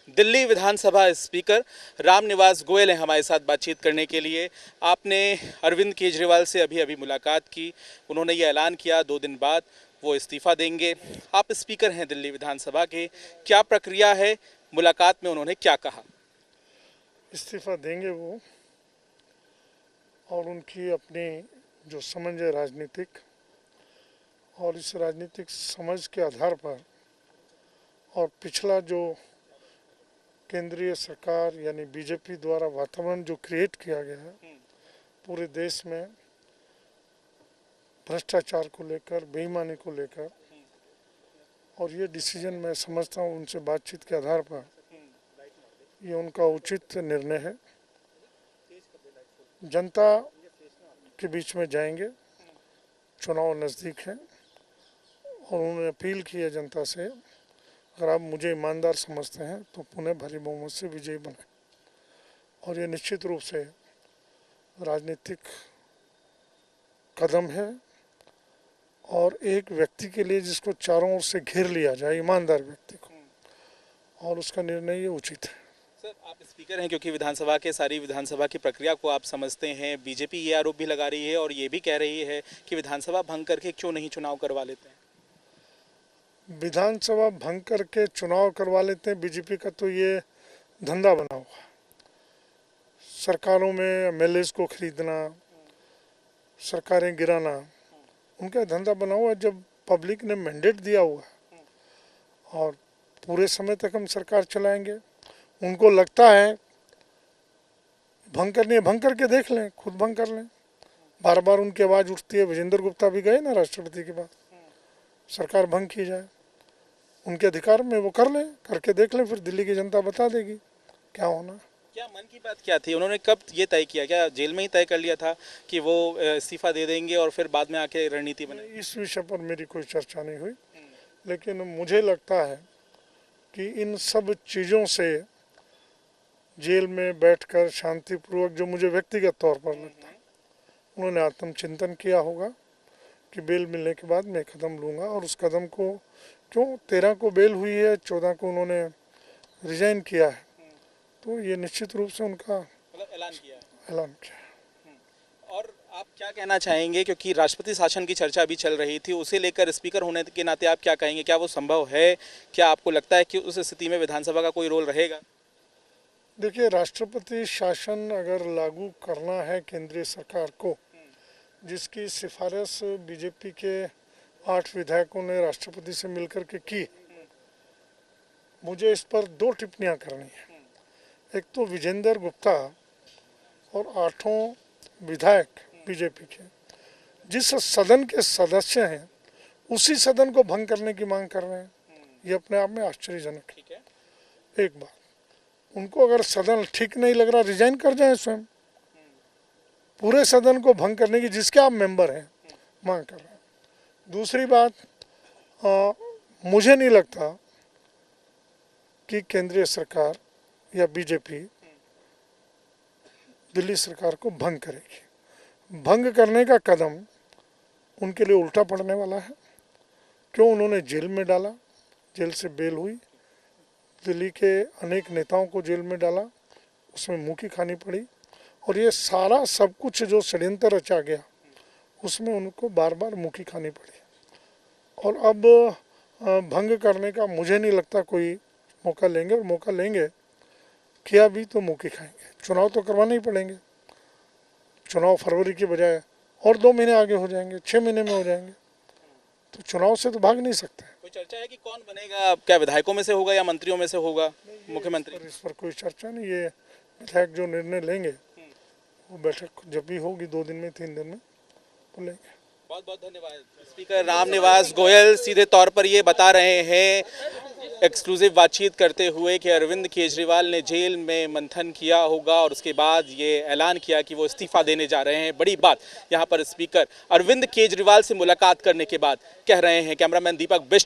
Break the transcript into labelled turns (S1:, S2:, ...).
S1: दिल्ली विधानसभा speaker Ramniwas Goyal हैं हमारे साथ बातचीत करने के लिए। आपने अरविंद केजरीवाल से अभी अभी मुलाकात की, उन्होंने ये ऐलान किया 2 दिन बाद वो इस्तीफा देंगे। आप स्पीकर हैं दिल्ली विधानसभा के, क्या प्रक्रिया है, मुलाकात में उन्होंने क्या कहा?
S2: इस्तीफा देंगे वो, और उनकी अपनी जो समझ है राजनीतिक, और इस राजनीतिक समझ के आधार पर और पिछला जो केंद्रीय सरकार यानी बीजेपी द्वारा वातावरण जो क्रिएट किया गया है पूरे देश में भ्रष्टाचार को लेकर, बेईमानी को लेकर, और ये डिसीजन मैं समझता हूँ उनसे बातचीत के आधार पर ये उनका उचित निर्णय है। जनता के बीच में जाएंगे, चुनाव नज़दीक है, और उन्होंने अपील की है जनता से, अगर आप मुझे ईमानदार समझते हैं तो पुनः भारी बहुमत से विजयी बने। और ये निश्चित रूप से राजनीतिक कदम है, और एक व्यक्ति के लिए जिसको चारों ओर से घेर लिया जाए, ईमानदार व्यक्ति को, और उसका निर्णय ये उचित है।
S1: सर, आप स्पीकर हैं क्योंकि विधानसभा के सारी विधानसभा की प्रक्रिया को आप समझते हैं। बीजेपी ये आरोप भी लगा रही है और ये भी कह रही है कि विधानसभा भंग करके क्यों नहीं चुनाव करवा लेते हैं।
S2: विधानसभा भंग करके चुनाव करवा लेते हैं, बीजेपी का तो ये धंधा बना हुआ। सरकारों में एमएलएस को खरीदना, सरकारें गिराना, उनका धंधा बना हुआ। जब पब्लिक ने मैंडेट दिया हुआ और पूरे समय तक हम सरकार चलाएंगे, उनको लगता है भंग करनी है, भंग करके देख लें, खुद भंग कर लें। बार बार उनकी आवाज़ उठती है। विजेंद्र गुप्ता भी गए ना राष्ट्रपति के पास, सरकार भंग की जाए, उनके अधिकार में वो कर लें, करके देख लें, फिर दिल्ली की जनता बता देगी क्या होना।
S1: क्या मन की बात क्या थी? उन्होंने कब ये तय किया? क्या जेल में ही तय कर लिया था कि वो इस्तीफा दे देंगे और फिर बाद में आके रणनीति बने?
S2: इस विषय पर मेरी कोई चर्चा नहीं हुई, लेकिन मुझे लगता है कि इन सब चीज़ों से जेल में बैठकर शांतिपूर्वक, जो मुझे व्यक्तिगत तौर पर लगता है, उन्होंने आत्मचिंतन किया होगा कि बेल मिलने के बाद मैं कदम लूँगा। और उस कदम को क्यों 13 को बेल हुई है, 14 को उन्होंने रिजाइन किया है, तो ये निश्चित रूप से उनका
S1: ऐलान किया है।
S2: ऐलान किया है।
S1: और आप क्या कहना चाहेंगे, क्योंकि राष्ट्रपति शासन की चर्चा भी चल रही थी, उसे लेकर स्पीकर होने के नाते आप क्या कहेंगे? क्या वो संभव है? क्या आपको लगता है कि उस स्थिति में विधानसभा का कोई रोल रहेगा?
S2: देखिए, राष्ट्रपति शासन अगर लागू करना है केंद्रीय सरकार को, जिसकी सिफारिश बीजेपी के 8 विधायकों ने राष्ट्रपति से मिलकर के की, मुझे इस पर 2 टिप्पणियां करनी है। एक तो विजेंद्र गुप्ता और 8 विधायक बीजेपी के जिस सदन के सदस्य हैं, उसी सदन को भंग करने की मांग कर रहे हैं, ये अपने आप में आश्चर्यजनक है। एक बात, उनको अगर सदन ठीक नहीं लग रहा, रिजाइन कर जाएं स्वयं। पूरे सदन को भंग करने की, जिसके आप मेंबर हैं, मांग कर रहे हैं। दूसरी बात, मुझे नहीं लगता कि केंद्रीय सरकार या बीजेपी दिल्ली सरकार को भंग करेगी। भंग करने का कदम उनके लिए उल्टा पड़ने वाला है। क्यों उन्होंने जेल में डाला, जेल से बेल हुई, दिल्ली के अनेक नेताओं को जेल में डाला, उसमें मुँह की खानी पड़ी, और ये सारा सब कुछ जो षड्यंत्र रचा गया, उसमें उनको बार बार मुँह की खानी पड़ी। और अब भंग करने का मुझे नहीं लगता कोई मौका लेंगे, और मौका लेंगे किया भी तो मुँह की खाएंगे। चुनाव तो करवाने ही पड़ेंगे। चुनाव फरवरी के बजाय और 2 महीने आगे हो जाएंगे, 6 महीने में हो जाएंगे, तो चुनाव से तो भाग नहीं सकते।
S1: कोई चर्चा है कि कौन बनेगा? क्या विधायकों में से होगा या मंत्रियों में से होगा मुख्यमंत्री?
S2: इस पर कोई चर्चा नहीं। ये विधायक जो निर्णय लेंगे, वो बैठक जब भी होगी 2 दिन में, 3 दिन में, तो लेंगे।
S1: बहुत बहुत धन्यवाद। स्पीकर रामनिवास गोयल सीधे तौर पर ये बता रहे हैं, एक्सक्लूसिव बातचीत करते हुए, कि अरविंद केजरीवाल ने जेल में मंथन किया होगा और उसके बाद ये ऐलान किया कि वो इस्तीफा देने जा रहे हैं। बड़ी बात यहाँ पर स्पीकर अरविंद केजरीवाल से मुलाकात करने के बाद कह रहे हैं। कैमरामैन दीपक बिष्ट